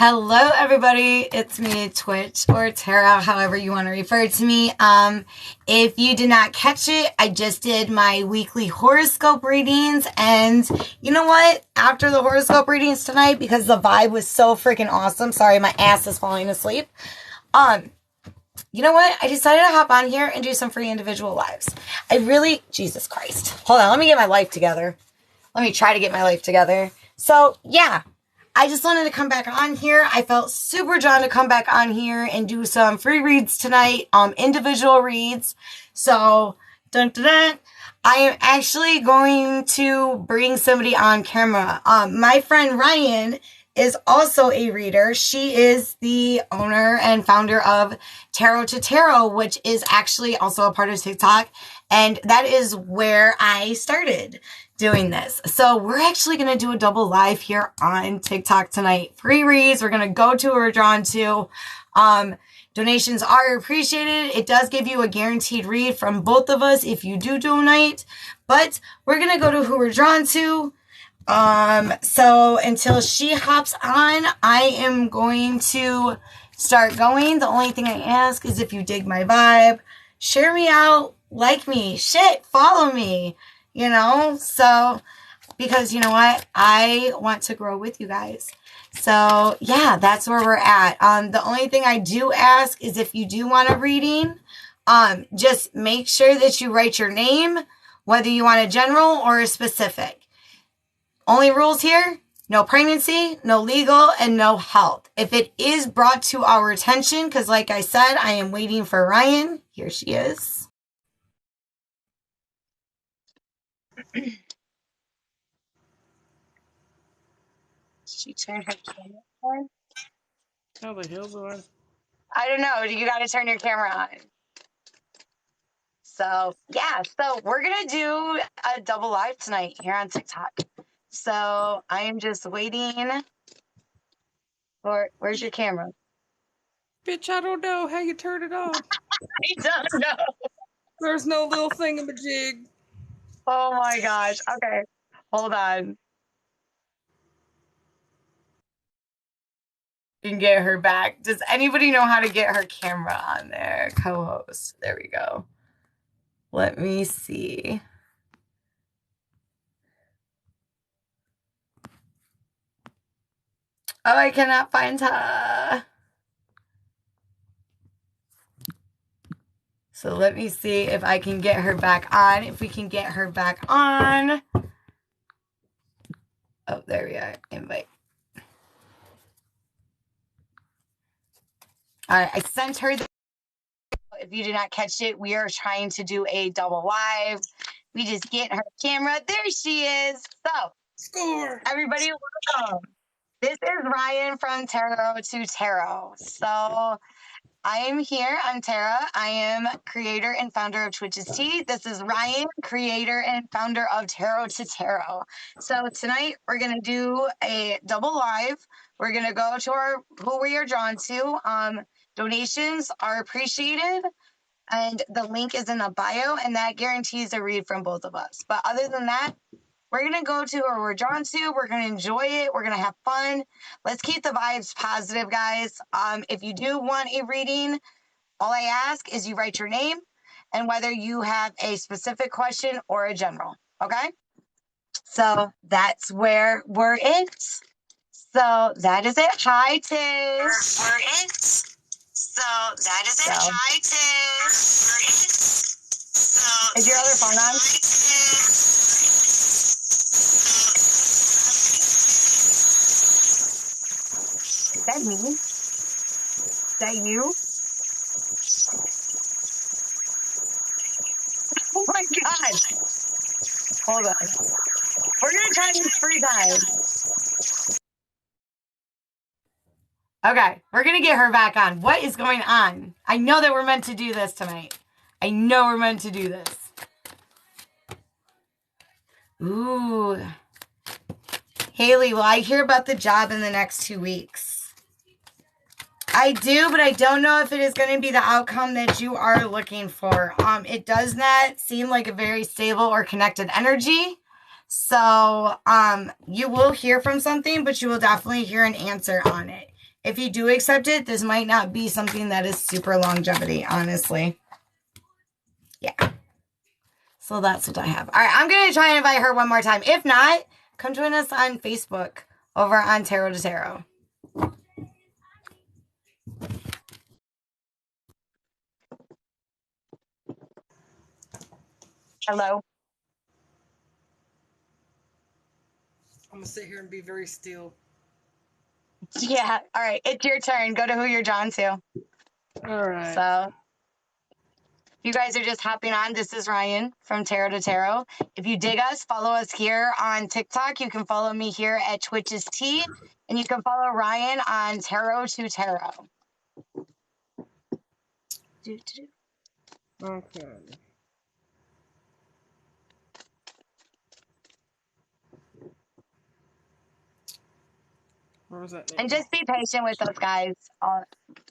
Hello, everybody. It's me, Twitch or Tarot, however you want to refer to me. If you did not catch it, I just did my weekly horoscope readings. And you know what? After the horoscope readings tonight, because the vibe was so freaking awesome. Sorry, my ass is falling asleep. You know what? I decided to hop on here and do some free individual lives. Jesus Christ. Hold on. Let me get my life together. Let me try to get my life together. So, yeah. I just wanted to come back on here. I felt super drawn to come back on here and do some free reads tonight, individual reads. So, dun, dun, dun, I am actually going to bring somebody on camera. My friend Rian is also a reader. She is the owner and founder of Tarot2Tarot, which is actually also a part of TikTok. And that is where I started doing this. So we're actually going to do a double live here on TikTok tonight. Free reads. We're going to go to who we're drawn to. Donations are appreciated. It does give you a guaranteed read from both of us if you do donate. But we're going to go to who we're drawn to. So until she hops on, I am going to start going. The only thing I ask is if you dig my vibe, share me out, like me, follow me, so because you know what? I want to grow with you guys. So yeah, that's where we're at. The only thing I do ask is if you do want a reading, just make sure that you write your name, whether you want a general or a specific. Only rules here, no pregnancy, no legal, and no health. If it is brought to our attention, because like I said, I am waiting for Rian. Here she is. She turned her camera on? How the hell do I don't know. You got to turn your camera on. So, yeah. So, we're going to do a double live tonight here on TikTok. So, I am just waiting for... Where's your camera? Bitch, I don't know how you turn it on. I don't know. There's no little thingamajig. Oh, my gosh. Okay. Hold on. And get her back. Does anybody know how to get her camera on there? Co-host. There we go. Let me see. Oh, I cannot find her. So let me see if I can get her back on. If we can get her back on. Oh, there we are. Invite. All right, I sent her. If you did not catch it, we are trying to do a double live. We just get her camera. There she is. So, Score. Everybody, welcome. This is Rian from Tarot2Tarot. So, I am here. I'm Tara. I am creator and founder of Twitch's Tea. This is Rian, creator and founder of Tarot2Tarot. So tonight we're going to do a double live. We're going to go to who we are drawn to. Donations are appreciated. And the link is in the bio, and that guarantees a read from both of us. But other than that, we're going to go to where we're drawn to. We're going to enjoy it. We're going to have fun. Let's keep the vibes positive, guys. If you do want a reading, all I ask is you write your name and whether you have a specific question or a general. Okay? So that's where we're at. So that is it. Hi, Tish. We're it. So that is it. Hi, Tish. We're it. So is your other phone on? Is that me? Is that you? Oh my God. Hold on. We're going to try this 3 times. Okay, we're going to get her back on. What is going on? I know that we're meant to do this tonight. I know we're meant to do this. Ooh. Haley, will I hear about the job in the next 2 weeks? I do, but I don't know if it is going to be the outcome that you are looking for. It does not seem like a very stable or connected energy. So, you will hear from something, but you will definitely hear an answer on it. if you do accept it, this might not be something that is super longevity, honestly. Yeah. So that's what I have. All right, I'm going to try and invite her one more time. If not, come join us on Facebook over on Tarot2Tarot. Hello. I'm gonna sit here and be very still. Yeah. All right. It's your turn. Go to who you're drawn to. All right. So you guys are just hopping on. This is Rian from Tarot2Tarot. If you dig us, follow us here on TikTok. You can follow me here at Twitch's Tea, and you can follow Rian on Tarot2Tarot. Okay. Where was that name? And just be patient with us, guys.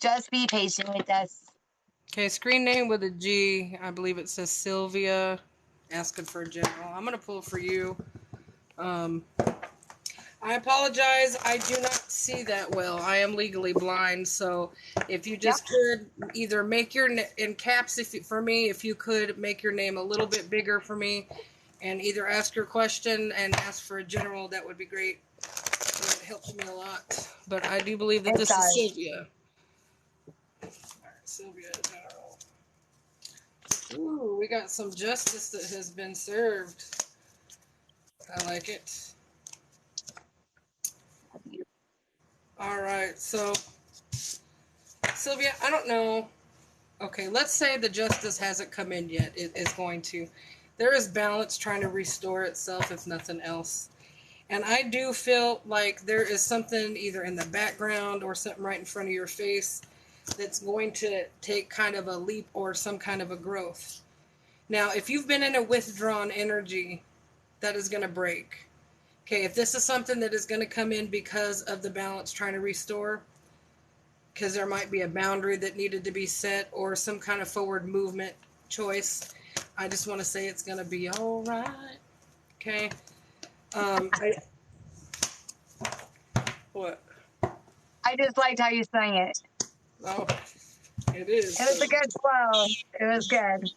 Just be patient with us. Okay, screen name with a G. I believe it says Sylvia. Asking for a general. I'm gonna pull for you. I apologize. I do not see that well. I am legally blind, so if you just could either make your in caps for me, if you could make your name a little bit bigger for me, and either ask your question and ask for a general, that would be great. It helps me a lot. But I do believe that this is Sylvia. All right, Sylvia general. Ooh, we got some justice that has been served. I like it. All right, so Sylvia, I don't know. Okay, let's say the justice hasn't come in yet. It is going to. There is balance trying to restore itself, if nothing else. And I do feel like there is something either in the background or something right in front of your face that's going to take kind of a leap or some kind of a growth. Now, if you've been in a withdrawn energy, that is going to break. Okay, if this is something that is going to come in because of the balance trying to restore, because there might be a boundary that needed to be set or some kind of forward movement choice, I just want to say it's going to be all right. Okay. What? I just liked how you sang it. Oh, it is. It was a good flow. It was good.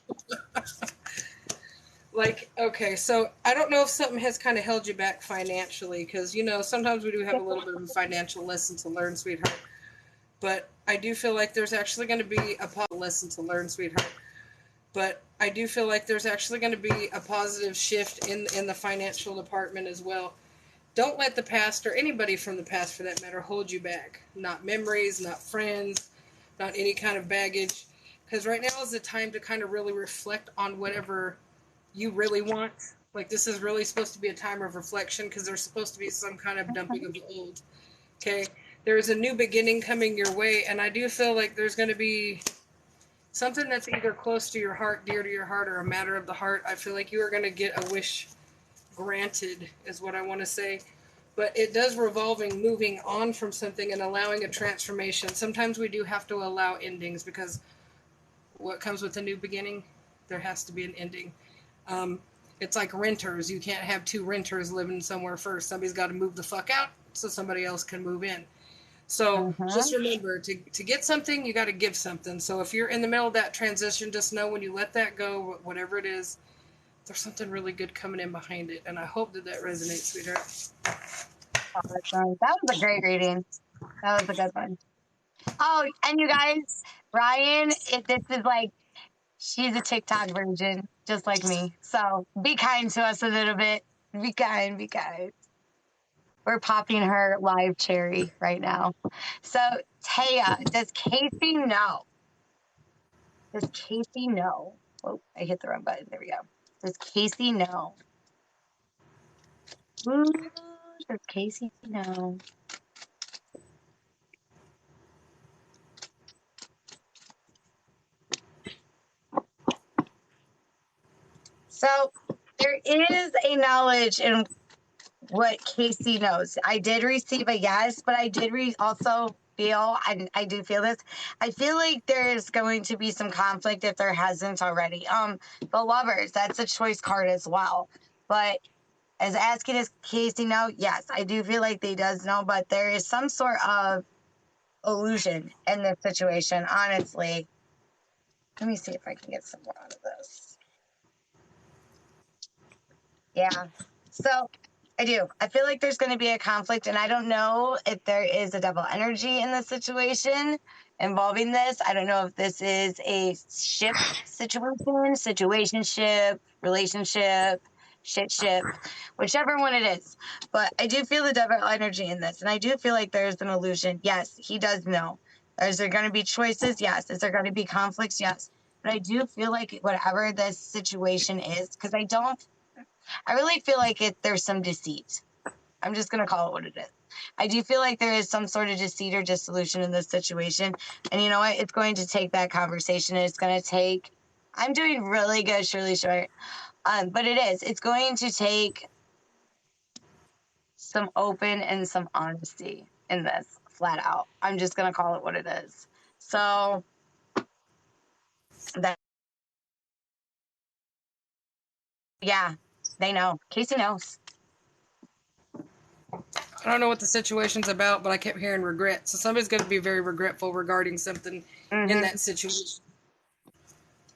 Like, okay, so I don't know if something has kind of held you back financially, because, you know, sometimes we do have a little bit of a financial lesson to learn, sweetheart. But I do feel like there's actually going to be a lesson to learn, sweetheart. But I do feel like there's actually going to be a positive shift in the financial department as well. Don't let the past, or anybody from the past for that matter, hold you back. Not memories, not friends, not any kind of baggage. Because right now is the time to kind of really reflect on whatever you really want. Like, this is really supposed to be a time of reflection, because there's supposed to be some kind of dumping of the old. Okay? There's a new beginning coming your way, and I do feel like there's going to be something that's either close to your heart, dear to your heart, or a matter of the heart. I feel like you are going to get a wish granted, is what I want to say. But it does revolving moving on from something and allowing a transformation. Sometimes we do have to allow endings, because what comes with a new beginning, there has to be an ending. It's like renters. You can't have two renters living somewhere first. Somebody's got to move the fuck out so somebody else can move in. So just remember, to get something, you got to give something. So if you're in the middle of that transition, just know when you let that go, whatever it is, there's something really good coming in behind it. And I hope that resonates, sweetheart. Awesome. That was a great reading. That was a good one. Oh, and you guys, Ryan, if this is like, she's a TikTok virgin, just like me. So be kind to us a little bit. Be kind, be kind. We're popping her live cherry right now. So, Taya, does Casey know? Does Casey know? Oh, I hit the wrong button. There we go. Does Casey know? Ooh, does Casey know? So there is a knowledge in what Casey knows. I did receive a yes, but I did also feel, I do feel this. I feel like there's going to be some conflict if there hasn't already. The lovers, that's a choice card as well. But as asking is Casey know, yes, I do feel like they does know, but there is some sort of illusion in this situation, honestly. Let me see if I can get some more out of this. Yeah. So I do. I feel like there's going to be a conflict, and I don't know if there is a double energy in the situation involving this. I don't know if this is a ship situation, situationship, relationship, ship, whichever one it is. But I do feel the double energy in this, and I do feel like there's an illusion. Yes, he does know. Is there going to be choices? Yes. Is there going to be conflicts? Yes. But I do feel like whatever this situation is, because I really feel like there's some deceit. I'm just going to call it what it is. I do feel like there is some sort of deceit or dissolution in this situation. And you know what? It's going to take that conversation. It's going to take, I'm doing really good, Shirley Short. But it's going to take some open and some honesty in this, flat out. I'm just going to call it what it is. So that, yeah, they know. Casey knows. I don't know what the situation's about, but I kept hearing regret. So somebody's going to be very regretful regarding something in that situation.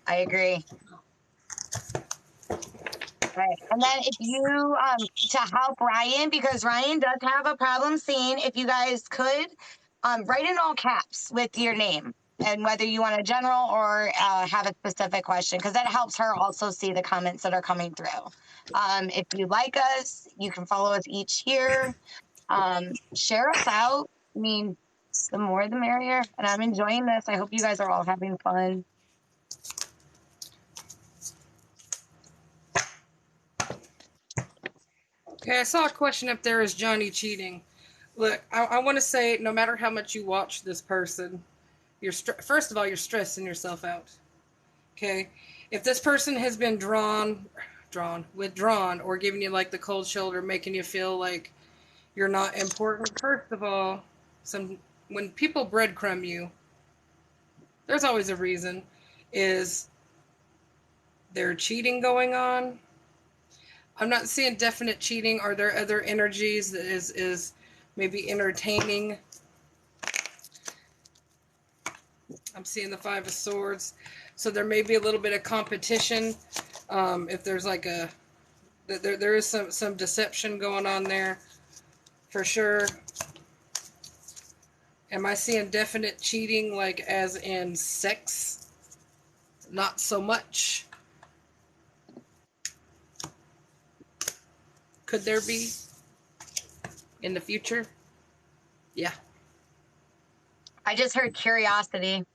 I agree. Right. And then if you, to help Ryan, because Ryan does have a problem seeing, if you guys could write in all caps with your name and whether you want a general or have a specific question, because that helps her also see the comments that are coming through. If you like us, you can follow us each here. Share us out. I mean, the more the merrier. And I'm enjoying this. I hope you guys are all having fun. Okay, I saw a question up there: is Johnny cheating? Look, I want to say, no matter how much you watch this person, first of all, you're stressing yourself out. Okay, if this person has been withdrawn, or giving you like the cold shoulder, making you feel like you're not important. First of all, when people breadcrumb you, there's always a reason. Is there cheating going on? I'm not seeing definite cheating. Are there other energies that is maybe entertaining? I'm seeing the Five of Swords. So there may be a little bit of competition. If there's like there is some deception going on there, for sure. Am I seeing definite cheating, like as in sex? Not so much. Could there be in the future? Yeah. I just heard curiosity.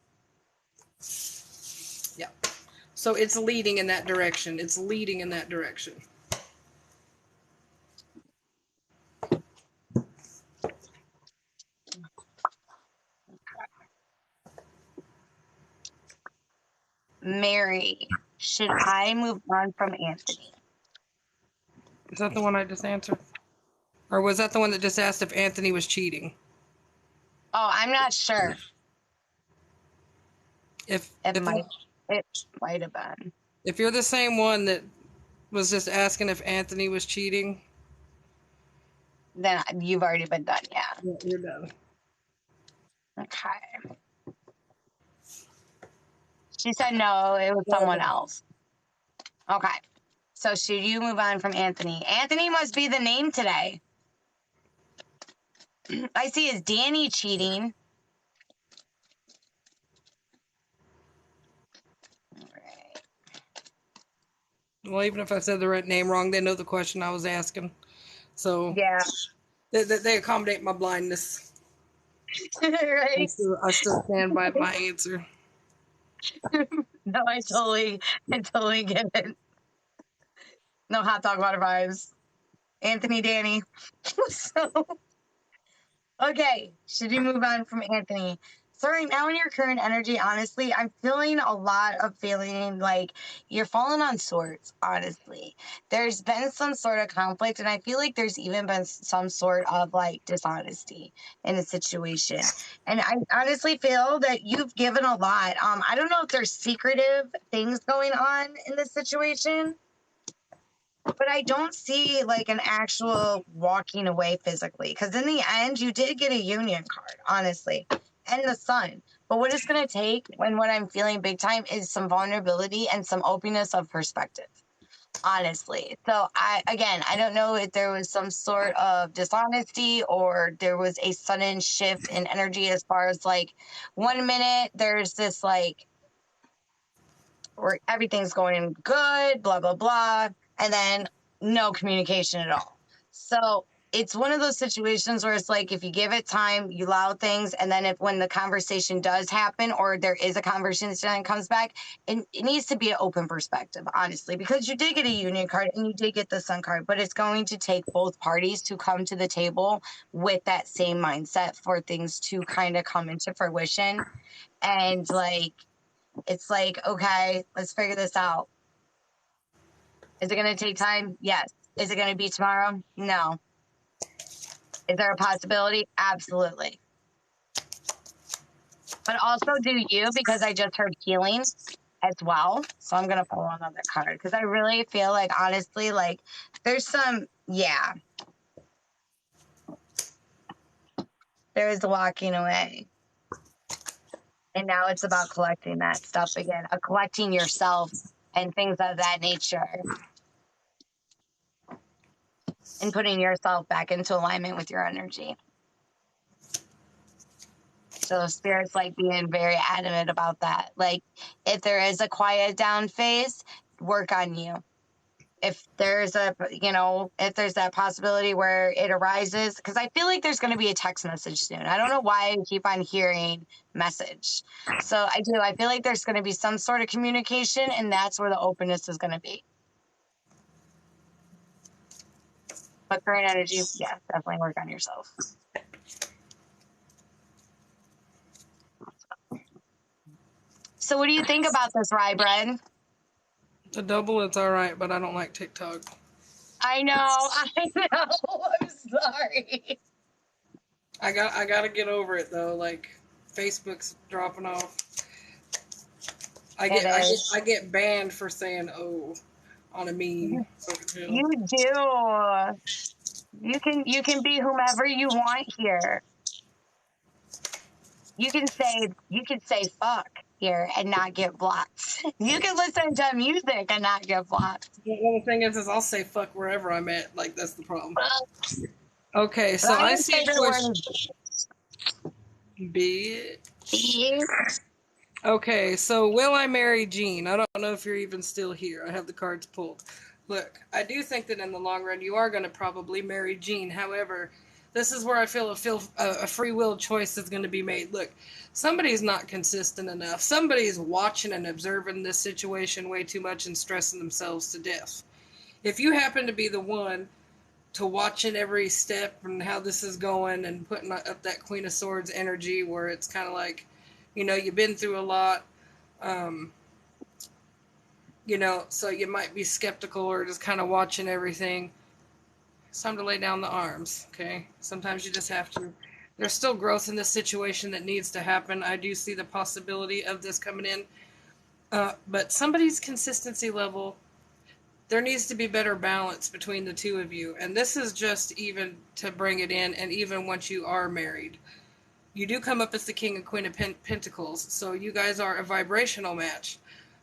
Yeah. So it's leading in that direction. It's leading in that direction. Mary, should I move on from Anthony? Is that the one I just answered? Or was that the one that just asked if Anthony was cheating? Oh, I'm not sure. It might have been. If you're the same one that was just asking if Anthony was cheating, then you've already been done, yeah. You're done. Okay. She said no, it was someone else. Okay. So should you move on from Anthony? Anthony must be the name today. I see is Danny cheating. Right. Well, even if I said the right name wrong, they know the question I was asking. So yeah, they accommodate my blindness. right. I still stand by my answer. No, I totally get it. No hot dog water vibes. Anthony Danny. So okay, should you move on from Anthony? So right now in your current energy, honestly, I'm feeling a lot of feeling like you're falling on swords, honestly. There's been some sort of conflict, and I feel like there's even been some sort of like dishonesty in the situation. And I honestly feel that you've given a lot. I don't know if there's secretive things going on in this situation, but I don't see like an actual walking away physically. Because in the end, you did get a union card, honestly. and the sun. But what it's going to take when what I'm feeling big time is some vulnerability and some openness of perspective, honestly. So I don't know if there was some sort of dishonesty or there was a sudden shift in energy as far as like 1 minute there's this like where everything's going good, blah, blah, blah, and then no communication at all. So it's one of those situations where it's like if you give it time, you allow things, and then if when the conversation does happen or there is a conversation that comes back, it needs to be an open perspective, honestly, because you did get a union card and you did get the sun card, but it's going to take both parties to come to the table with that same mindset for things to kind of come into fruition. And like it's like, okay, let's figure this out. Is it going to take time? Yes. Is it going to be tomorrow? No. Is there a possibility? Absolutely. But also do you, because I just heard healing as well. So I'm going to pull another card because I really feel like, honestly, like there's some, yeah. There is the walking away. And now it's about collecting that stuff again, collecting yourself and things of that nature. And putting yourself back into alignment with your energy. So Spirit's like being very adamant about that. Like if there is a quiet down phase, work on you. If there's if there's that possibility where it arises, because I feel like there's going to be a text message soon. I don't know why I keep on hearing message. So I feel like there's going to be some sort of communication, and that's where the openness is going to be. But current energy, yeah, definitely work on yourself. So what do you think about this, Rye Bread? The double is all right, but I don't like TikTok. I know. I'm sorry. I gotta get over it though. Like Facebook's dropping off. I get banned for saying "oh" on a meme. You do. You can be whomever you want here. You can say fuck here and not get blocked. You can listen to music and not get blocked. Well, the thing is I'll say fuck wherever I'm at. Like that's the problem. Okay, so I see a question. Bitch. Okay, so will I marry Jean? I don't know if you're even still here. I have the cards pulled. Look, I do think that in the long run you are going to probably marry Jean. However, this is where I feel a free will choice is going to be made. Look, somebody's not consistent enough. Somebody's watching and observing this situation way too much and stressing themselves to death. If you happen to be the one to watching every step and how this is going and putting up that Queen of Swords energy where it's kind of like, you've been through a lot, so you might be skeptical or just kind of watching everything. It's time to lay down the arms, okay? Sometimes you just have to. There's still growth in this situation that needs to happen. I do see the possibility of this coming in. But somebody's consistency level, there needs to be better balance between the two of you. And this is just even to bring it in, and even once you are married. You do come up as the King and Queen of Pentacles, so you guys are a vibrational match.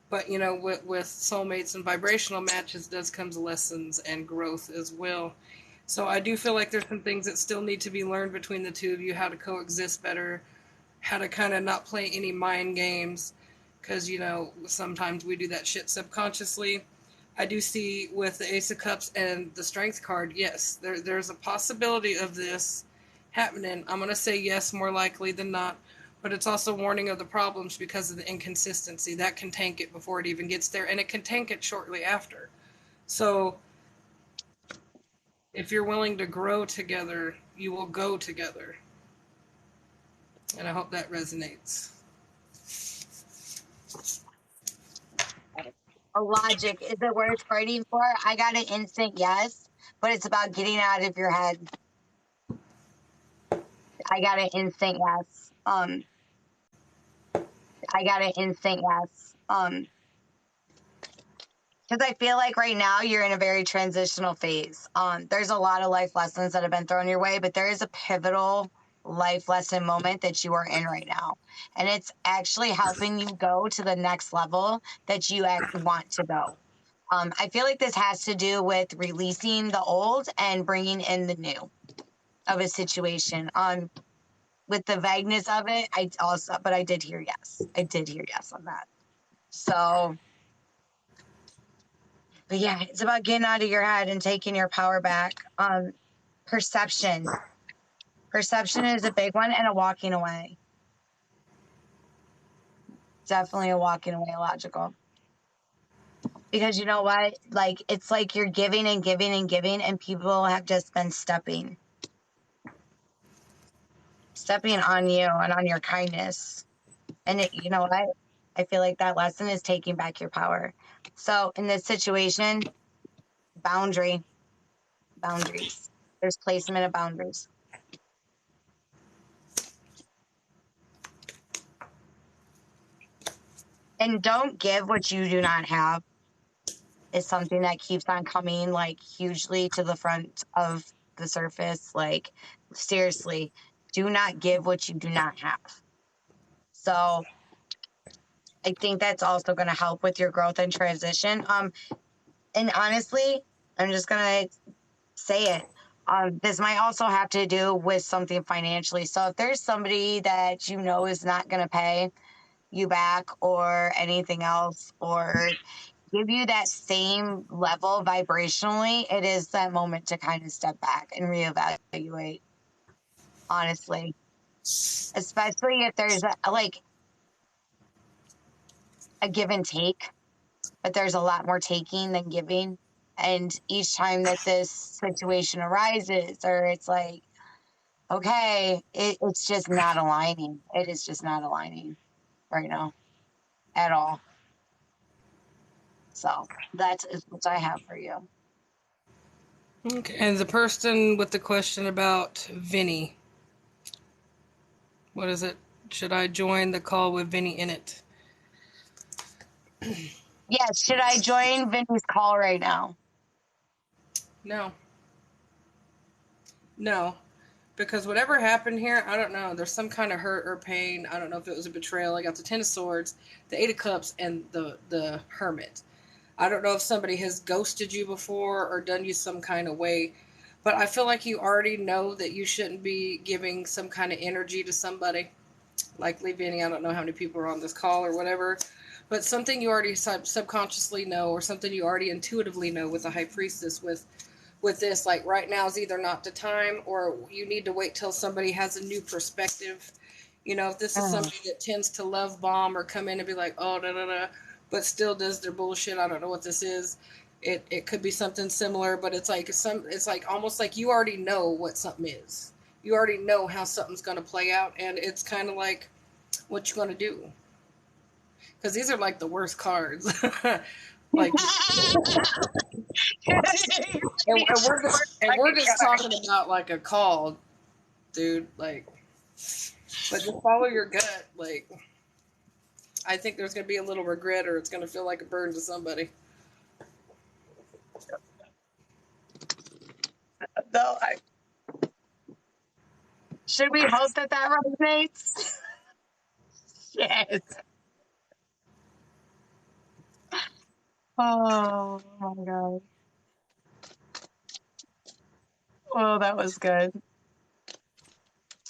But, with soulmates and vibrational matches does comes lessons and growth as well. So I do feel like there's some things that still need to be learned between the two of you, how to coexist better, how to kind of not play any mind games, because, sometimes we do that shit subconsciously. I do see with the Ace of Cups and the Strength card, yes, there's a possibility of this happening. I'm going to say yes more likely than not, but it's also warning of the problems because of the inconsistency. That can tank it before it even gets there, and it can tank it shortly after. So if you're willing to grow together, you will go together. And I hope that resonates. A logic. Is it worth fighting for? I got an instant yes, but it's about getting out of your head. I got an instant yes. I got an instant yes. Because I feel like right now you're in a very transitional phase. There's a lot of life lessons that have been thrown your way, but there is a pivotal life lesson moment that you are in right now. And it's actually helping you go to the next level that you want to go. I feel like this has to do with releasing the old and bringing in the new of a situation. With the vagueness of it, but I did hear yes. I did hear yes on that. So, but yeah, it's about getting out of your head and taking your power back. Perception. Perception is a big one, and a walking away. Definitely a walking away logical. Because you know what? Like, it's like you're giving and giving and giving, and people have just been stepping on you and on your kindness. And you know what? I feel like that lesson is taking back your power. So in this situation, boundaries. There's placement of boundaries. And don't give what you do not have is something that keeps on coming like hugely to the front of the surface. Like, seriously, do not give what you do not have. So I think that's also going to help with your growth and transition. And honestly, I'm just going to say it. This might also have to do with something financially. So if there's somebody that you know is not going to pay you back or anything else, or give you that same level vibrationally, it is that moment to kind of step back and reevaluate, honestly. Especially if there's a give and take, but there's a lot more taking than giving. And each time that this situation arises, or it's like, okay, it's just not aligning. It is just not aligning right now at all. So that's what I have for you. Okay. And the person with the question about Vinny, what is it? Should I join the call with Vinny in it? Yes, should I join Vinny's call right now? No. No. Because whatever happened here, I don't know. There's some kind of hurt or pain. I don't know if it was a betrayal. I got the Ten of Swords, the Eight of Cups, and the Hermit. I don't know if somebody has ghosted you before or done you some kind of way, but I feel like you already know that you shouldn't be giving some kind of energy to somebody. Like Lee Vinny, I don't know how many people are on this call or whatever, but something you already subconsciously know, or something you already intuitively know with the High Priestess, with this, like right now is either not the time, or you need to wait till somebody has a new perspective. You know, if this is somebody that tends to love bomb or come in and be like, oh, da da da, but still does their bullshit. I don't know what this is. It could be something similar, but it's like almost like you already know what something is. You already know how something's going to play out, and it's kind of like what you're going to do. Because these are like the worst cards. Like, and we're just talking about like a call, dude. Like, but just follow your gut. Like, I think there's going to be a little regret, or it's going to feel like a burden to somebody. No, should we hope that resonates? Yes. Oh my god. Oh, that was good.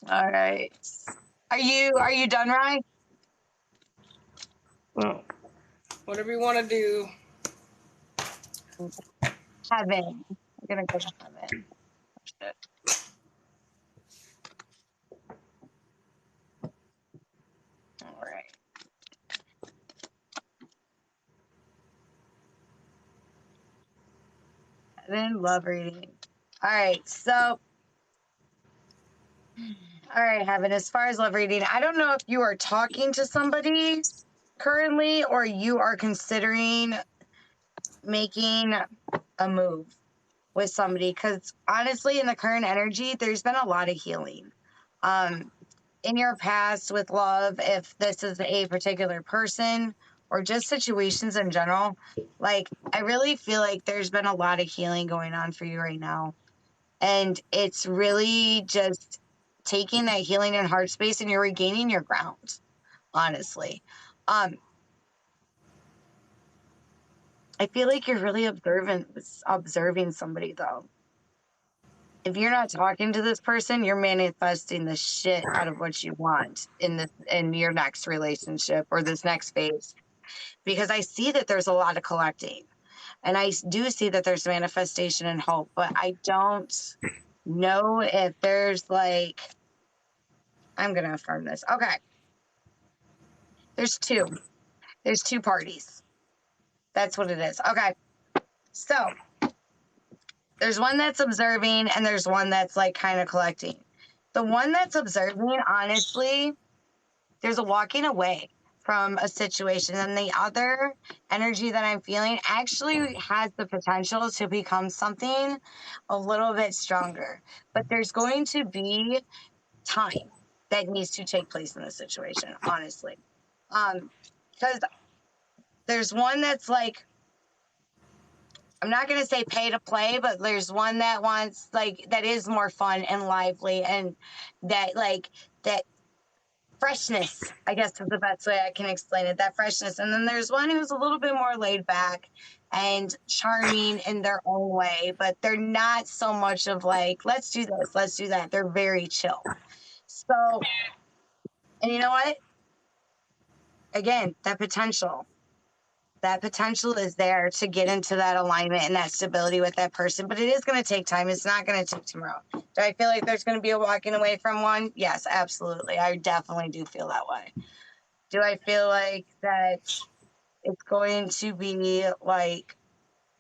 All right. Are you done, Ryan? Whatever you want to do. Heaven. I'm gonna go to heaven. Oh, shit. All right. Heaven, love reading. All right. So, all right, Heaven. As far as love reading, I don't know if you are talking to somebody currently, or you are considering making a move with somebody, because honestly, in the current energy, there's been a lot of healing. In your past with love, if this is a particular person or just situations in general, like I really feel like there's been a lot of healing going on for you right now. And it's really just taking that healing and heart space and you're regaining your ground, honestly. I feel like you're really observing somebody, though. If you're not talking to this person, you're manifesting the shit out of what you want in your next relationship or this next phase. Because I see that there's a lot of collecting. And I do see that there's manifestation and hope, but I don't know if there's like, I'm going to affirm this. Okay. There's two parties. That's what it is. Okay. So there's one that's observing and there's one that's like kind of collecting. The one that's observing, honestly, there's a walking away from a situation, and the other energy that I'm feeling actually has the potential to become something a little bit stronger. But there's going to be time that needs to take place in this situation, honestly. Because there's one that's like, I'm not going to say pay to play, but there's one that wants like, that is more fun and lively, and that like, that freshness, I guess is the best way I can explain it, that freshness. And then there's one who's a little bit more laid back and charming in their own way, but they're not so much of like, let's do this, let's do that. They're very chill. So, and you know what? Again, that potential is there to get into that alignment and that stability with that person, but it is going to take time. It's not going to take tomorrow. Do I feel like there's going to be a walking away from one? Yes, absolutely. I definitely do feel that way. Do I feel like that it's going to be like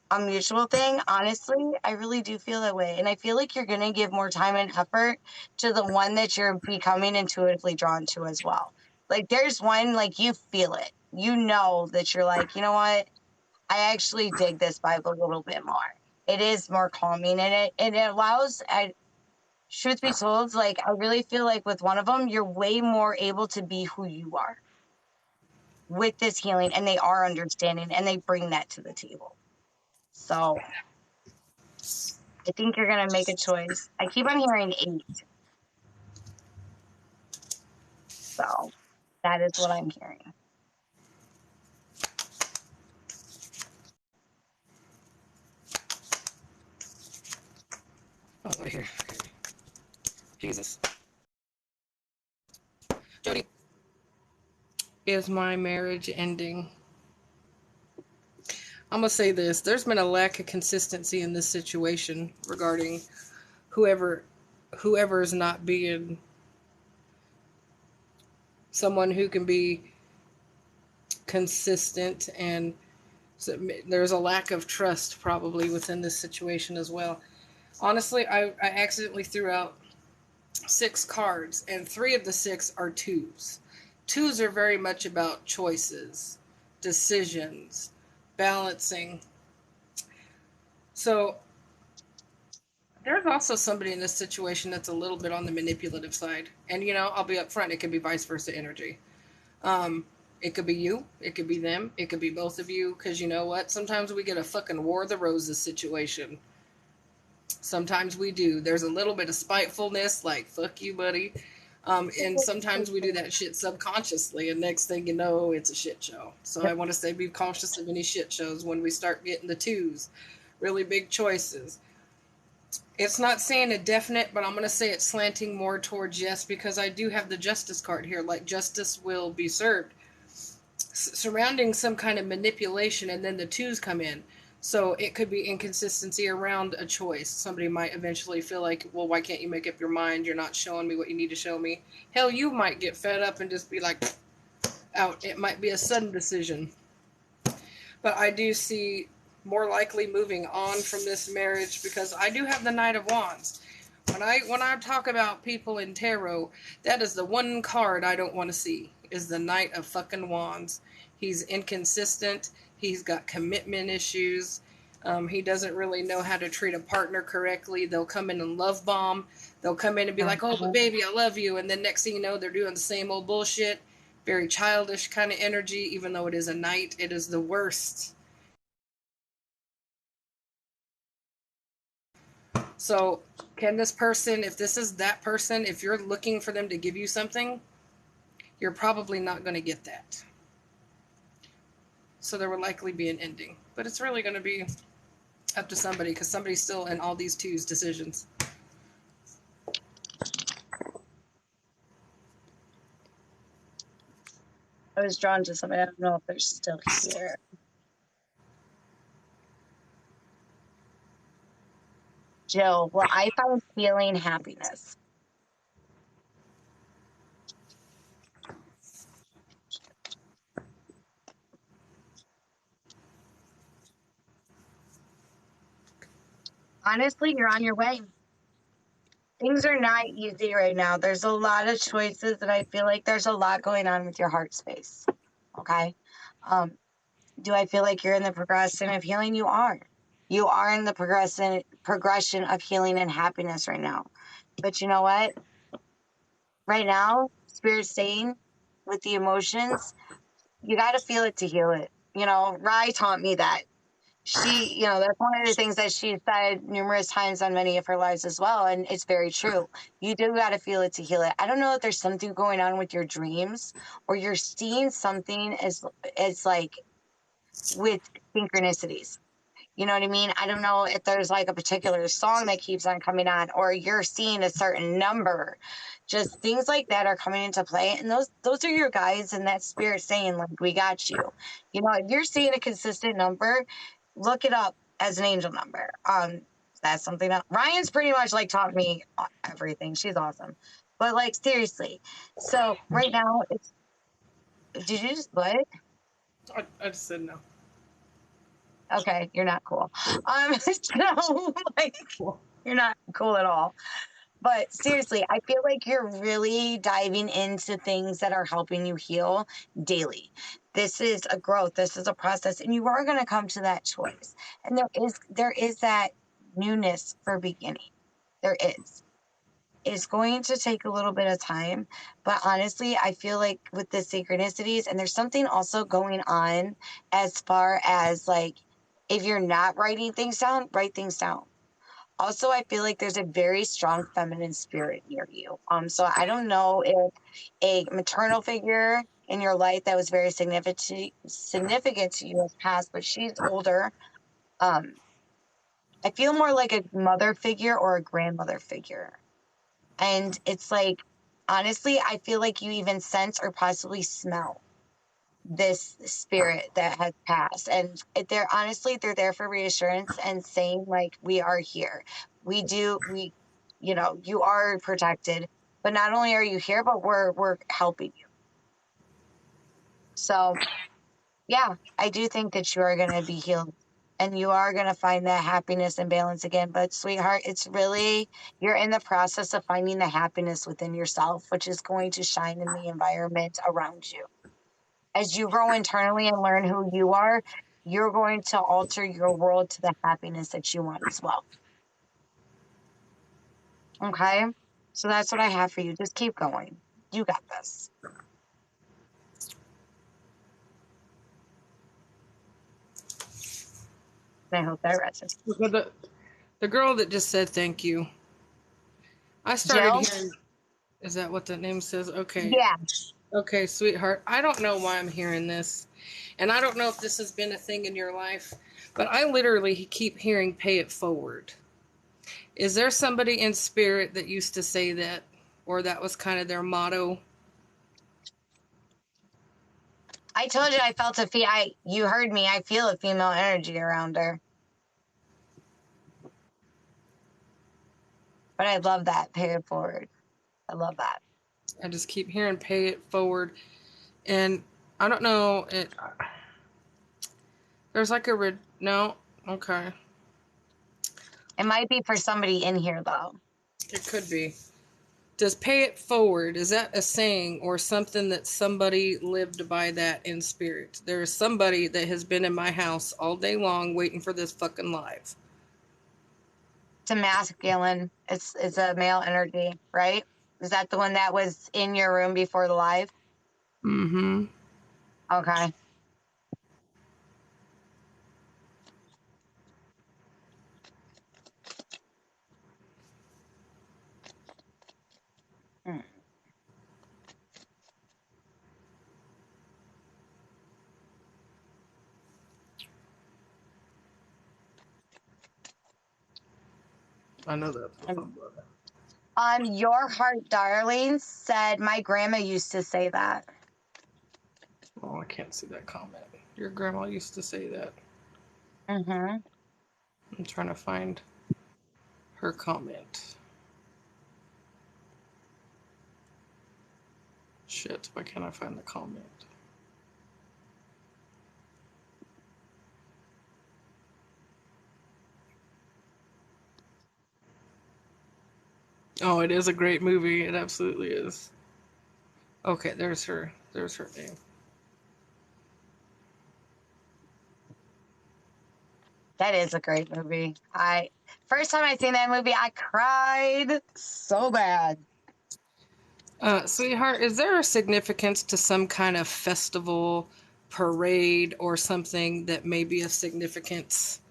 a mutual thing? Honestly, I really do feel that way. And I feel like you're going to give more time and effort to the one that you're becoming intuitively drawn to as well. Like there's one, like you feel it. You know that you're like, you know what? I actually dig this vibe a little bit more. It is more calming, and it allows, truth be told, like I really feel like with one of them, you're way more able to be who you are with this healing, and they are understanding and they bring that to the table. So I think you're going to make a choice. I keep on hearing 8. So that is what I'm hearing. Oh, right here. Jesus. Jody, is my marriage ending? I'm going to say this. There's been a lack of consistency in this situation regarding whoever is not being someone who can be consistent, and so there's a lack of trust probably within this situation as well. Honestly, I accidentally threw out 6 cards, and 3 of the 6 are 2s. 2s are very much about choices, decisions, balancing. So there's also somebody in this situation that's a little bit on the manipulative side. And, I'll be upfront, it could be vice versa energy. It could be you, it could be them, it could be both of you, because you know what? Sometimes we get a fucking War of the Roses situation. Sometimes we do. There's a little bit of spitefulness, like, fuck you, buddy. And sometimes we do that shit subconsciously, and next thing you know, it's a shit show. So I want to say be cautious of any shit shows when we start getting the 2s. Really big choices. It's not saying a definite, but I'm going to say it's slanting more towards yes, because I do have the justice card here, like justice will be served. Surrounding some kind of manipulation, and then the 2s come in. So it could be inconsistency around a choice. Somebody might eventually feel like, well, why can't you make up your mind? You're not showing me what you need to show me. Hell, you might get fed up and just be like, out. It might be a sudden decision. But I do see more likely moving on from this marriage, because I do have the Knight of Wands. When I talk about people in tarot, that is the one card I don't want to see, is the Knight of fucking Wands. He's inconsistent. He's got commitment issues. He doesn't really know how to treat a partner correctly. They'll come in and love bomb. They'll come in and be like, oh, but baby, I love you. And then next thing you know, they're doing the same old bullshit. Very childish kind of energy, even though it is a knight. It is the worst. So, can this person, if this is that person, if you're looking for them to give you something, you're probably not going to get that. So, there will likely be an ending. But it's really going to be up to somebody because somebody's still in all these twos decisions. I was drawn to somebody. I don't know if they're still here. Jill, well, I found feeling happiness. Honestly, you're on your way. Things are not easy right now. There's a lot of choices, and I feel like there's a lot going on with your heart space. Okay. Um, do I feel like you're in the progression of healing? You are. You are in the progression of healing and happiness right now. But you know what? Right now, Spirit's saying with the emotions, you got to feel it to heal it. You know, Rai taught me that. That's one of the things that she said numerous times on many of her lives as well. And it's very true. You do got to feel it to heal it. I don't know if there's something going on with your dreams or you're seeing something as like with synchronicities. You know what I mean? I don't know if there's like a particular song that keeps on coming on or you're seeing a certain number. Just things like that are coming into play. And those are your guides and that spirit saying, like, we got you. You know, if you're seeing a consistent number, look it up as an angel number. That's something that Ryan's pretty much like taught me everything. She's awesome. But like seriously. So right now it's did you just what? I just said no. Okay, you're not cool. So like you're not cool at all. But seriously, I feel like you're really diving into things that are helping you heal daily. This is a growth, this is a process, and you are going to come to that choice. And there is that newness for beginning. There is. It's going to take a little bit of time, but honestly, I feel like with the synchronicities, and there's something also going on as far as like if you're not writing things down, write things down. Also, I feel like there's a very strong feminine spirit near you. So I don't know if a maternal figure in your life that was very significant to you has passed, but she's older. Um, I feel more like a mother figure or a grandmother figure. And it's like, honestly, I feel like you even sense or possibly smell this spirit that has passed. And they're there for reassurance and saying, like, we are here. You are protected. But not only are you here, but we're helping you. So yeah, I do think that you are gonna be healed and you are gonna find that happiness and balance again. But sweetheart, it's really you're in the process of finding the happiness within yourself, which is going to shine in the environment around you. As you grow internally and learn who you are, you're going to alter your world to the happiness that you want as well. Okay? So that's what I have for you. Just keep going. You got this. And I hope that resonates. The girl that just said thank you. I started Jill? hearing. Is that what the name says? Okay. Yeah. Okay, sweetheart. I don't know why I'm hearing this. And I don't know if this has been a thing in your life, but I literally keep hearing pay it forward. Is there somebody in spirit that used to say that, or that was kind of their motto? I told you I felt you heard me. I feel a female energy around her. But I love that. Pay it forward. I love that. I just keep hearing pay it forward. And I don't know. There's like no. Okay. It might be for somebody in here though. It could be. Does pay it forward, is that a saying or something that somebody lived by that in spirit? There is somebody that has been in my house all day long waiting for this fucking live. It's a masculine. It's a male energy, right? Is that the one that was in your room before the live? Mm-hmm. Okay. I know that. Your heart, darling, said my grandma used to say that. Oh, I can't see that comment. Your grandma used to say that. Mm-hmm. I'm trying to find her comment. Shit, why can't I find the comment? Oh, it is a great movie. It absolutely is. Okay, there's her. There's her name. That is a great movie. First time I seen that movie, I cried so bad. Sweetheart, is there a significance to some kind of festival, parade, or something that may be of significance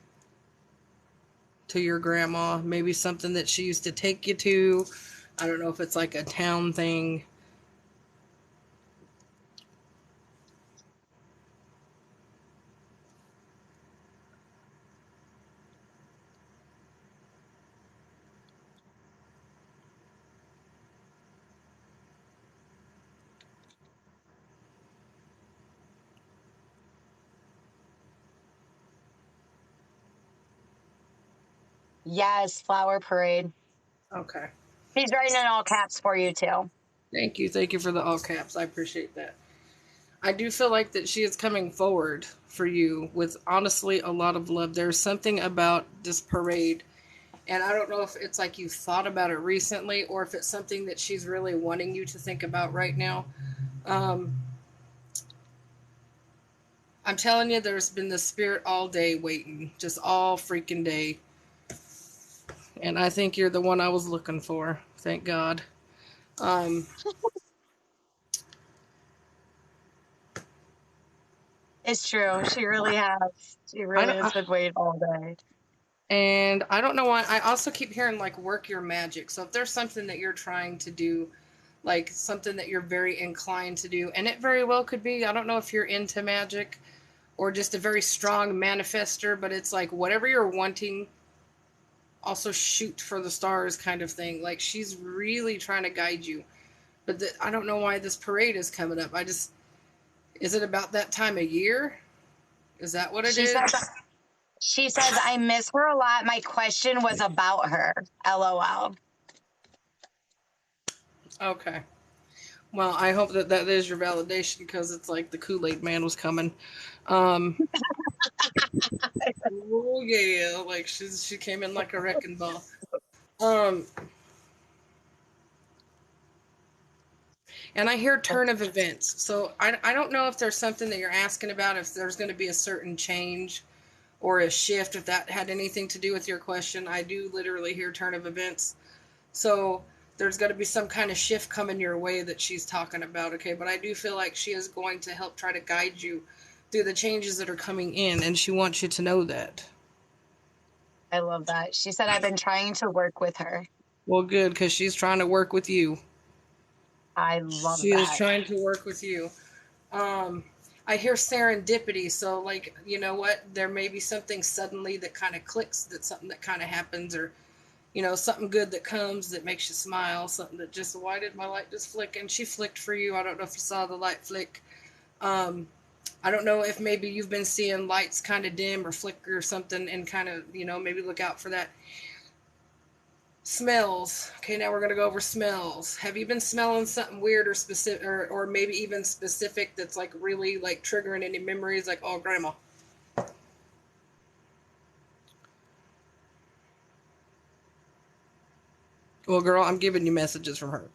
to your grandma? Maybe something that she used to take you to. I don't know if it's like a town thing. Yes, Flower Parade. Okay. He's writing in all caps for you too. Thank you. Thank you for the all caps. I appreciate that. I do feel like that she is coming forward for you with honestly a lot of love. There's something about this parade, and I don't know if it's like you thought about it recently or if it's something that she's really wanting you to think about right now. Um, I'm telling you, there's been the spirit all day waiting, just all freaking day. And I think you're the one I was looking for. Thank God. Um, It's true. She really has. She I really don't, has been waiting all day. and I don't know why. I also keep hearing like work your magic. So if there's something that you're trying to do, like something that you're very inclined to do, and it very well could be, I don't know if you're into magic or just a very strong manifester, but it's like whatever you're wanting, also shoot for the stars kind of thing. Like she's really trying to guide you. But I don't know why this parade is coming up. Is it about that time of year? Is that what it She is? says I miss her a lot. My question was about her. LOL. Okay. Well, I hope that that is your validation because it's like the Kool-Aid man was coming. Um, oh yeah, like she came in like a wrecking ball. Um, and I hear turn of events. So I don't know if there's something that you're asking about, if there's going to be a certain change or a shift, if that had anything to do with your question. I do literally hear turn of events. So there's got to be some kind of shift coming your way that she's talking about, okay? But I do feel like she is going to help try to guide you through the changes that are coming in, and she wants you to know that. I love that. She said I've been trying to work with her. Well, good, because she's trying to work with you. I love She is that. trying to work with you. Um, I hear serendipity, so like you know what, there may be something suddenly that kind of clicks, that something that kind of happens, or something good that comes that makes you smile, something that just, why did my light just flick? And she flicked for you. I don't know if you saw the light flick. Um, I don't know if maybe you've been seeing lights kind of dim or flicker or something, and kind of maybe look out for that. Smells. Okay, now we're going to go over smells. Have you been smelling something weird or specific, or maybe even specific, that's like really like triggering any memories, like, oh, grandma? Well, girl, I'm giving you messages from her.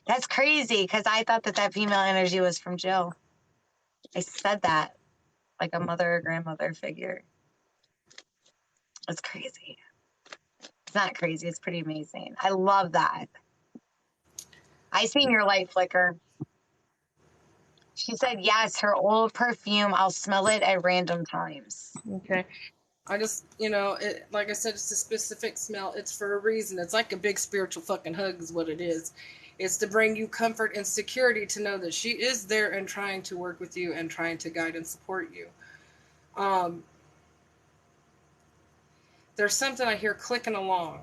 That's crazy because I thought that female energy was from Jill. I said that like a mother or grandmother figure. It's crazy. It's not crazy. It's pretty amazing. I love that. I seen your light flicker. She said, yes, her old perfume. I'll smell it at random times. Okay. I just, like I said, it's a specific smell. It's for a reason. It's like a big spiritual fucking hug, is what it is. It's to bring you comfort and security, to know that she is there and trying to work with you and trying to guide and support you. Um, There's something I hear clicking along.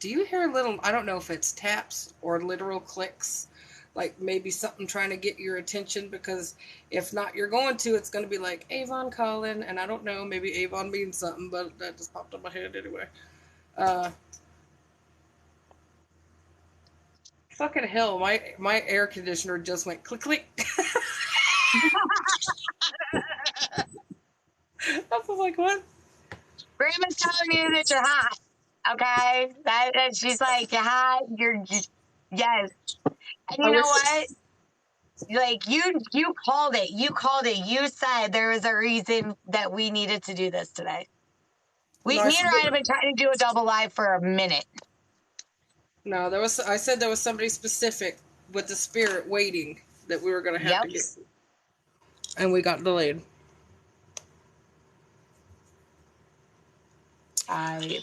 Do you hear little, I don't know if it's taps or literal clicks, like maybe something trying to get your attention? Because if not, you're going to, it's going to be like Avon calling, and I don't know, maybe Avon means something, but that just popped up my head anyway. Uh, Fucking hell, my air conditioner just went click click. I was like, what? Grandma's telling you that you're hot. Okay, that she's like, you're hot. Yes. And I you know wish. what? Like you called it. You called it. You said there was a reason that we needed to do this today. No, Me and Ryan have been trying to do a double live for a minute. no, there was. I said there was somebody specific with the spirit waiting that we were going to have Yep. to get, and we got delayed. I.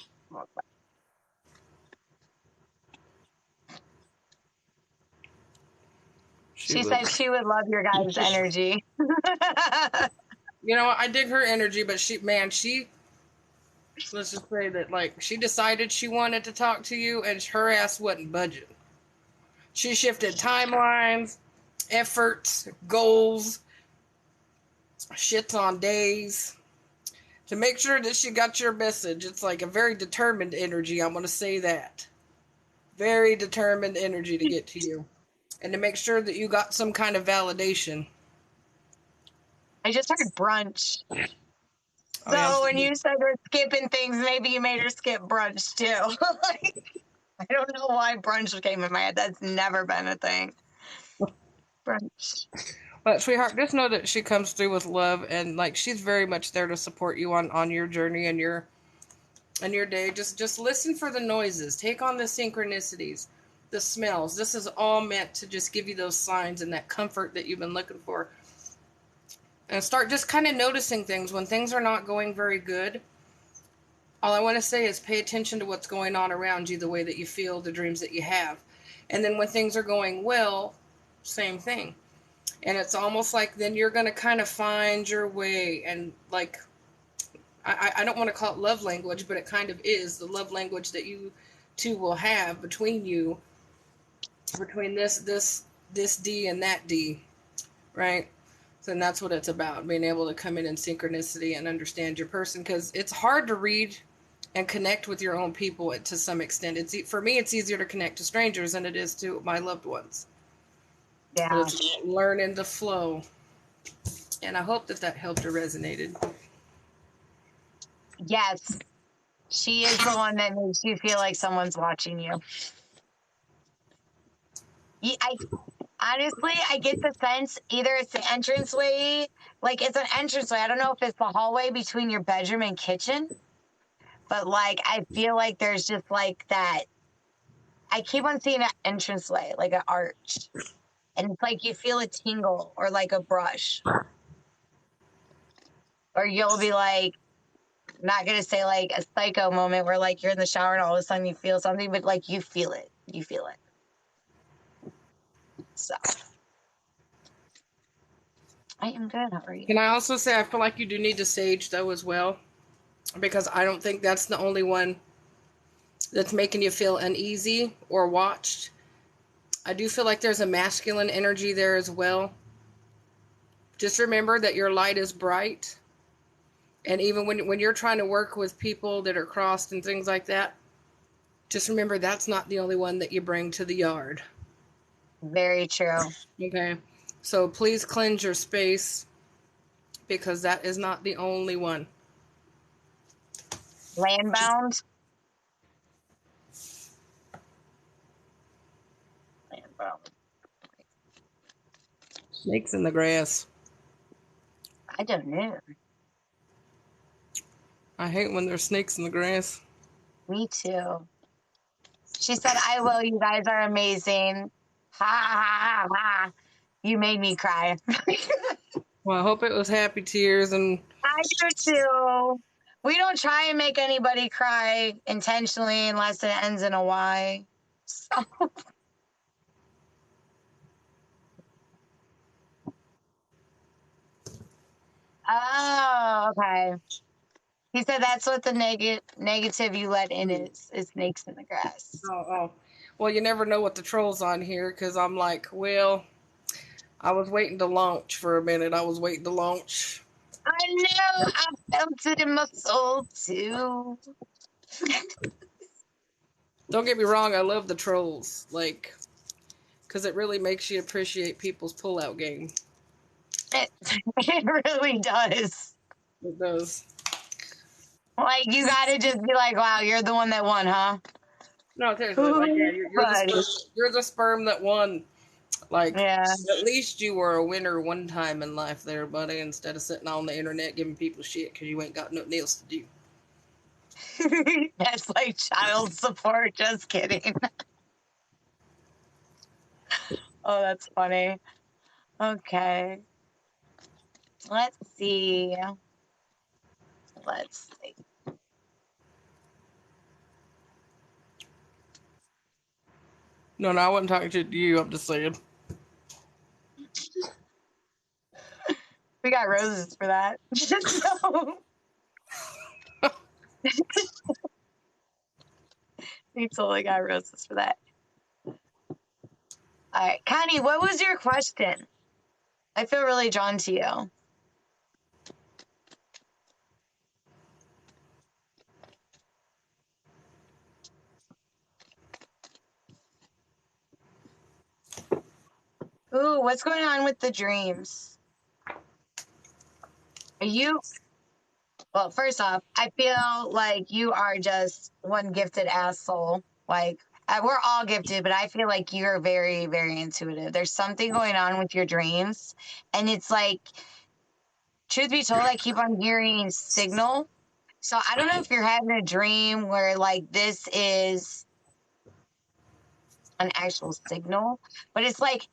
She She would. said she would love your guys' energy. You know, I dig her energy, but she, let's just say that, like, she decided she wanted to talk to you, and her ass wasn't budging. She shifted timelines, efforts, goals, shits on days to make sure that she got your message. It's like a very determined energy. I'm going to say that. Very determined energy to get to you and to make sure that you got some kind of validation. I just heard brunch. Oh, yeah, I'm So when sorry. you said we're skipping things, maybe you made her skip brunch too. Like, I don't know why brunch came in my head. That's never been a thing. Brunch. But sweetheart, just know that she comes through with love, and like she's very much there to support you on your journey and your day. Just listen for the noises. Take on the synchronicities, the smells. This is all meant to just give you those signs and that comfort that you've been looking for. And start just kind of noticing things when things are not going very good. All I want to say is pay attention to what's going on around you, the way that you feel, the dreams that you have. And then when things are going well, same thing. And it's almost like then you're going to kind of find your way. And like, I don't want to call it love language, but it kind of is the love language that you two will have between you, between this D and that D, right? So and that's what it's about, being able to come in synchronicity and understand your person, because it's hard to read and connect with your own people to some extent. For me, it's easier to connect to strangers than it is to my loved ones. But Yeah. it's learning the flow, and I hope that that helped or resonated. Yes. She is the one that makes you feel like someone's watching you. I honestly, I get the sense either it's the entranceway, like it's an entranceway. I don't know if it's the hallway between your bedroom and kitchen, but like I feel like there's just like that. I keep on seeing an entranceway, like an arch, and it's like you feel a tingle or like a brush, or you'll be like, I'm not gonna say like a psycho moment where like you're in the shower and all of a sudden you feel something, but like you feel it. You feel it. So I am good. How are Can you? I also say I feel like you do need to sage though as well, because I don't think that's the only one that's making you feel uneasy or watched. I do feel like there's a masculine energy there as well. Just remember that your light is bright. And even when you're trying to work with people that are crossed and things like that, just remember that's not the only one that you bring to the yard. Very true. Okay? So please cleanse your space, because that is not the only one. Landbound. Landbound. Snakes in the grass. I don't know. I hate when there's snakes in the grass. Me too. She said, I will. You guys are amazing. Ha ha ha ha. You made me cry. Well, I hope it was happy tears and I do too. We don't try and make anybody cry intentionally unless it ends in a Y. So, oh, okay. He said that's what the negative you let in is snakes in the grass. Oh. Well, you never know what the troll's on here because I'm like, well, I was waiting to launch for a minute. I was waiting to launch. I know. I felt it in my soul too. Don't get me wrong. I love the trolls, like, because it really makes you appreciate people's pullout game. It really does. It does. Like you gotta just be like, wow, you're the one that won, huh? No, seriously, like, yeah, Buddy. you're the sperm that won. Like, Yeah. at least you were a winner one time in life, there, buddy. Instead of sitting on the internet giving people shit because you ain't got nothing else to do. That's like child support. Just kidding. Oh, that's funny. Okay. Let's see. Let's see. No, I wasn't talking to you. I'm just saying. We got roses for that. So, we totally got roses for that. All right. Connie, what was your question? I feel really drawn to you. Ooh, what's going on with the dreams? Are you? Well, first off, I feel like you are just one gifted asshole. Like, we're all gifted, but I feel like you're very, very intuitive. There's something going on with your dreams. And it's like, truth be told, I keep on hearing signal. So I don't know if you're having a dream where, like, this is an actual signal, but it's like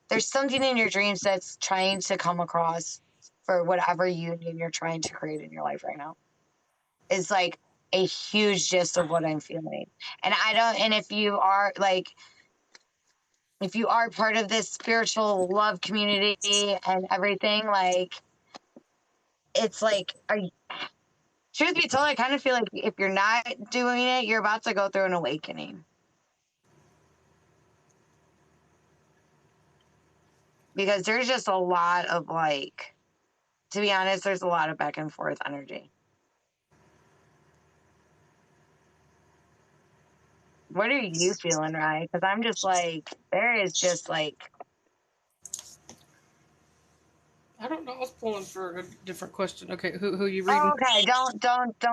there's something in your dreams that's trying to come across for whatever union you're trying to create in your life right now. Is like a huge gist of what I'm feeling. And I don't, and if you are like, if you are part of this spiritual love community and everything, like, it's like, truth be told, I kind of feel like if you're not doing it, you're about to go through an awakening. Because there's just a lot of like, to be honest, there's a lot of back and forth energy. What are you feeling, Ryan? Because I'm just like, there is just like, I don't know. I was pulling for a different question. Okay, who you oh, reading? okay, don't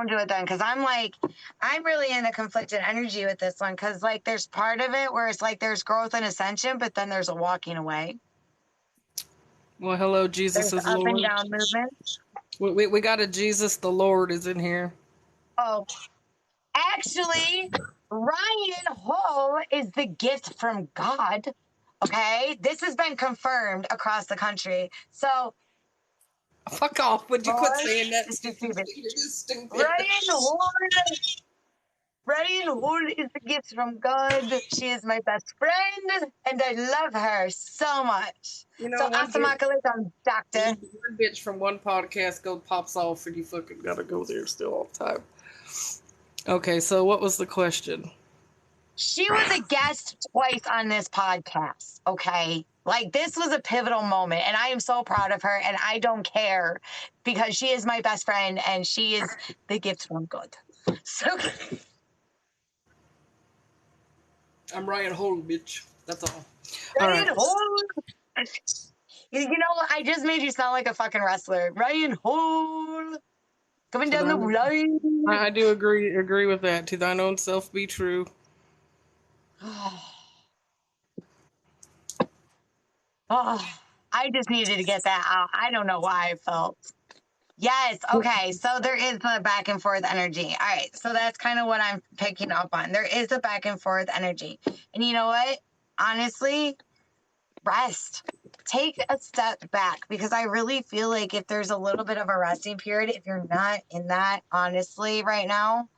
do it then, because I'm like, I'm really in a conflicted energy with this one, because like, there's part of it where it's like there's growth and ascension, but then there's a walking away. Well, hello, Jesus There's is up and Lord. down movement. We got a Jesus the Lord is in here. Oh, actually, Ryan Hole is the gift from God. Okay, this has been confirmed across the country. So, Fuck off. Would you quit Lord, saying that, this is stupid stupid. shit? You're just stupid. Ryan Hole Rian Hall is a gift from God. She is my best friend, and I love her so much. You So, know, assalamualaikum, doctor. one bitch from one podcast pops off and you fucking gotta go there still all the time. Okay, so what was the question? She was a guest twice on this podcast, okay? Like, this was a pivotal moment, and I am so proud of her, and I don't care because she is my best friend, and she is the gift from God. So, I'm Ryan Hole, bitch. That's all. All Rian right. Hall. You know, I just made you sound like a fucking wrestler. Ryan Hall. Coming down the line. I do agree with that. To thine own self be true. Oh, I just needed to get that out. I don't know why I felt. Yes. Okay. So there is the back and forth energy. All right. So that's kind of what I'm picking up on. There is a back and forth energy. And you know what? Honestly, rest. Take a step back because I really feel like if there's a little bit of a resting period, if you're not in that, honestly, right now,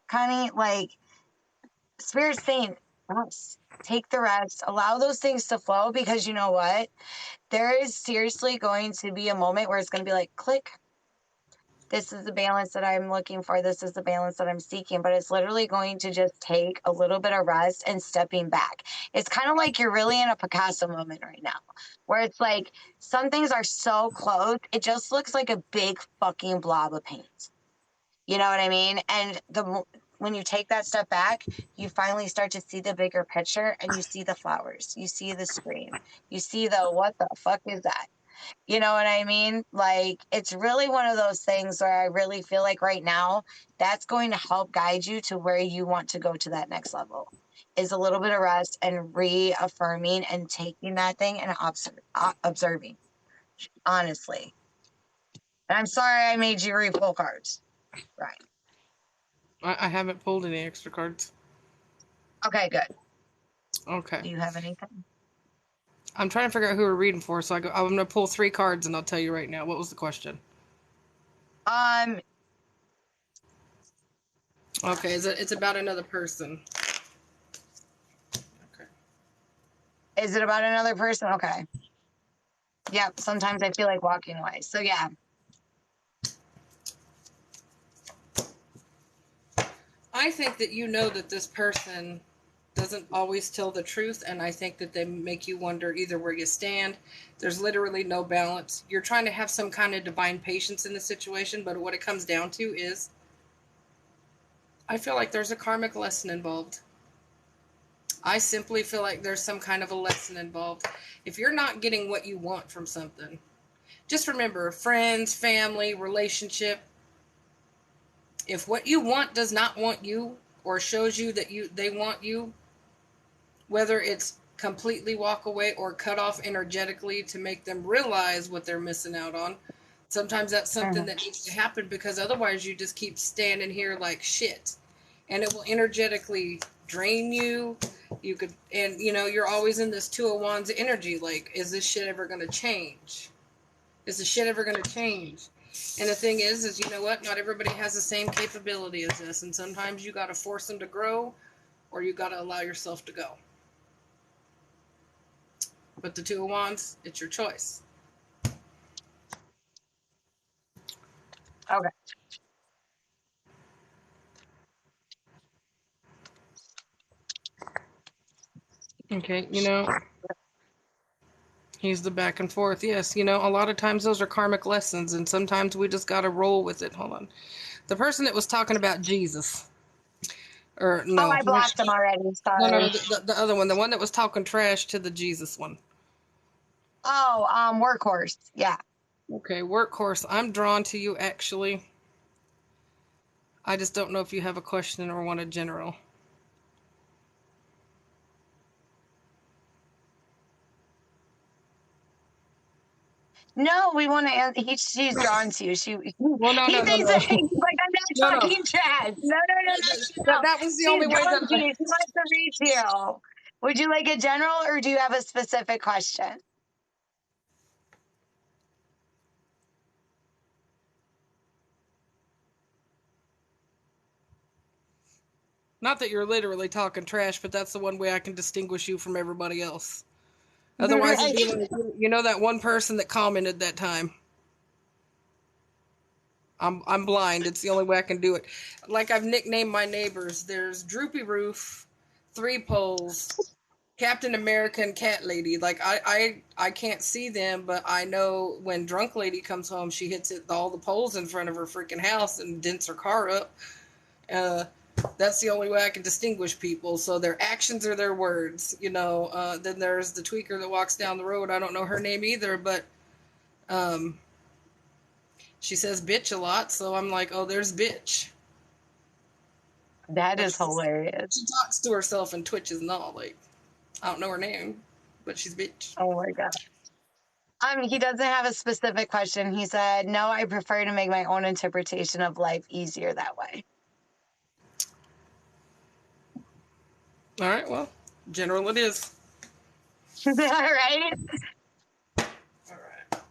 Connie, like, Spirit's saying, rest. Take the rest. Allow those things to flow because you know what? There is seriously going to be a moment where it's going to be like, click. this is the balance that I'm looking for. This is the balance that I'm seeking. But it's literally going to just take a little bit of rest and stepping back. It's kind of like you're really in a Picasso moment right now, where it's like some things are so close, it just looks like a big fucking blob of paint. You know what I mean? And when you take that step back, you finally start to see the bigger picture, and you see the flowers, you see the screen, you see the what the fuck is that? You know what I mean? Like, it's really one of those things where I really feel like right now that's going to help guide you to where you want to go to that next level, is a little bit of rest and reaffirming and taking that thing and observing, honestly. And I'm sorry I made you re-pull cards. Right. I haven't pulled any extra cards. Okay, good. Okay. Do you have anything? I'm trying to figure out who we're reading for, so I'm going to pull 3 cards, and I'll tell you right now. What was the question? Okay, it's about another person. Okay. Is it about another person? Okay. Yep, sometimes I feel like walking away. So yeah. I think that you know that this person doesn't always tell the truth, and I think that they make you wonder either where you stand. There's literally no balance. You're trying to have some kind of divine patience in the situation, but what it comes down to is I feel like there's a karmic lesson involved. I simply feel like there's some kind of a lesson involved. If you're not getting what you want from something, just remember, friends, family, relationship, if what you want does not want you or shows you that they want you, whether it's completely walk away or cut off energetically to make them realize what they're missing out on, sometimes that's something that needs to happen, because otherwise you just keep standing here like shit, and it will energetically drain you. You could, and you're always in this 2 of Wands energy, like, is this shit ever going to change? Is the shit ever going to change? And the thing is you know what? Not everybody has the same capability as this, and sometimes you got to force them to grow, or you got to allow yourself to go. But the 2 of Wands, it's your choice. Okay. Okay, he's the back and forth. Yes, a lot of times those are karmic lessons, and sometimes we just got to roll with it. Hold on. The person that was talking about Jesus. Or Oh, no. I blocked them already. No, Sorry. the other one. The one that was talking trash to the Jesus one. Oh, workhorse. Yeah. Okay, workhorse. I'm drawn to you, actually. I just don't know if you have a question or want a general. No, we want to answer. She's drawn to you. Well, no, He no, no, thinks no. that he's like, I'm No, not no. talking trash. No. That was the She's only way drawn to that... you. She wants to read to you. Would you like a general, or do you have a specific question? Not that you're literally talking trash, but that's the one way I can distinguish you from everybody else. Otherwise, Right. it'd be like, that one person that commented that time. I'm blind. It's the only way I can do it. Like I've nicknamed my neighbors. There's Droopy Roof, 3 Poles, Captain America, and Cat Lady. Like I can't see them, but I know when Drunk Lady comes home, she hits all the poles in front of her freaking house and dents her car up. That's the only way I can distinguish people. So their actions are their words. Then there's the tweaker that walks down the road. I don't know her name either, but she says bitch a lot, so I'm like, oh, there's bitch. That Like, is hilarious. she talks to herself and twitches and all. Like, I don't know her name, but she's bitch. Oh my God. He doesn't have a specific question. He said, no, I prefer to make my own interpretation of life easier that way. All right, well, general it is. All right. All right.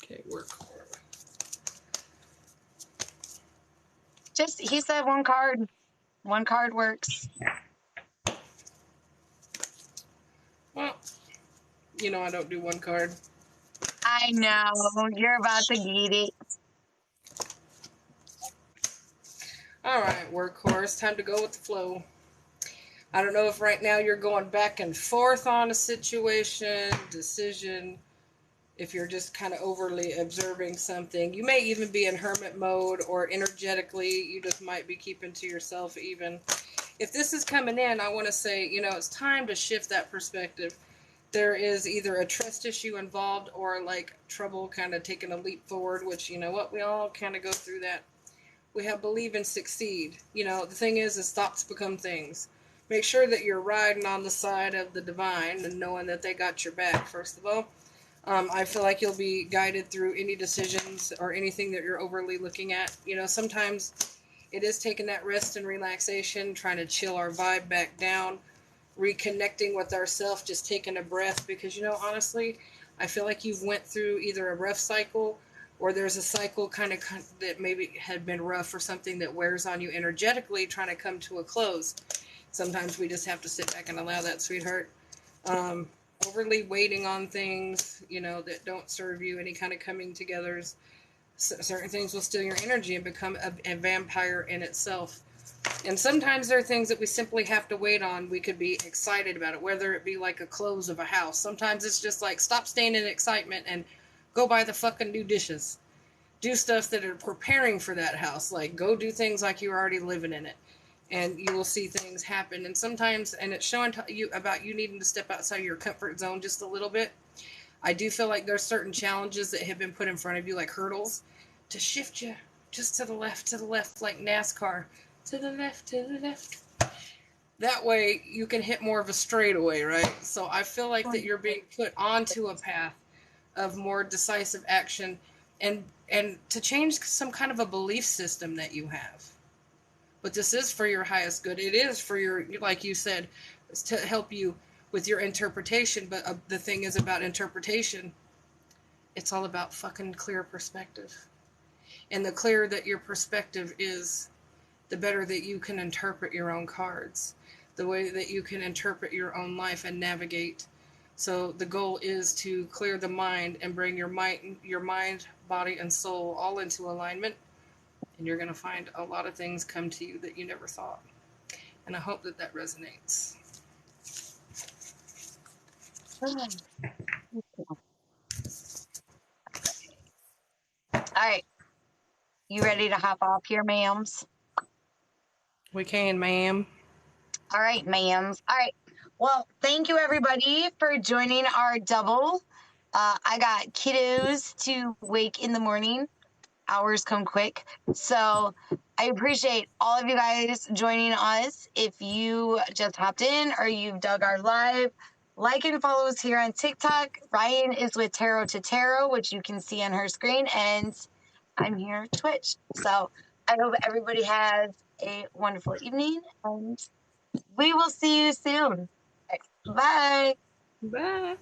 Okay, work. He said one card. One card works. Well, I don't do one card. I know. You're about to get it. All right, workhorse, time to go with the flow. I don't know if right now you're going back and forth on a situation, decision, if you're just kind of overly observing something. You may even be in hermit mode, or energetically, you just might be keeping to yourself even. If this is coming in, I want to say, it's time to shift that perspective. There is either a trust issue involved or like trouble kind of taking a leap forward, which, you know what, we all kind of go through that. We have believe and succeed. The thing is thoughts become things. Make sure that you're riding on the side of the divine and knowing that they got your back, first of all. I feel like you'll be guided through any decisions or anything that you're overly looking at. Sometimes it is taking that rest and relaxation, trying to chill our vibe back down, reconnecting with ourselves, just taking a breath. Because, honestly, I feel like you've went through either a rough cycle or there's a cycle kind of that maybe had been rough or something that wears on you energetically, trying to come to a close. Sometimes we just have to sit back and allow that, sweetheart. Overly waiting on things, that don't serve you, any kind of coming togethers. Certain things will steal your energy and become a vampire in itself. And sometimes there are things that we simply have to wait on. We could be excited about it, whether it be like a close of a house. Sometimes it's just like, stop staying in excitement and go buy the fucking new dishes. Do stuff that are preparing for that house. Like, go do things like you're already living in it. And you will see things happen. And sometimes, and it's showing you about you needing to step outside your comfort zone just a little bit. I do feel like there's certain challenges that have been put in front of you, like hurdles, to shift you just to the left, like NASCAR. To the left, to the left. That way you can hit more of a straightaway, right? So I feel like that you're being put onto a path of more decisive action and to change some kind of a belief system that you have. But this is for your highest good. It is for your, like you said, to help you with your interpretation. But the thing is about interpretation, it's all about fucking clear perspective. And the clearer that your perspective is, the better that you can interpret your own cards, the way that you can interpret your own life and navigate. So the goal is to clear the mind and bring your mind, body, and soul all into alignment. And you're going to find a lot of things come to you that you never thought. And I hope that that resonates. All right. You ready to hop off here, ma'ams? We can, ma'am. All right, ma'ams. All right. Well, thank you, everybody, for joining our double. I got kiddos to wake in the morning. Hours come quick. So I appreciate all of you guys joining us. If you just hopped in or you've dug our live, like and follow us here on TikTok. Rian is with Tarot2Tarot, which you can see on her screen, and I'm here on Twitch. So I hope everybody has a wonderful evening, and we will see you soon. Bye. Bye.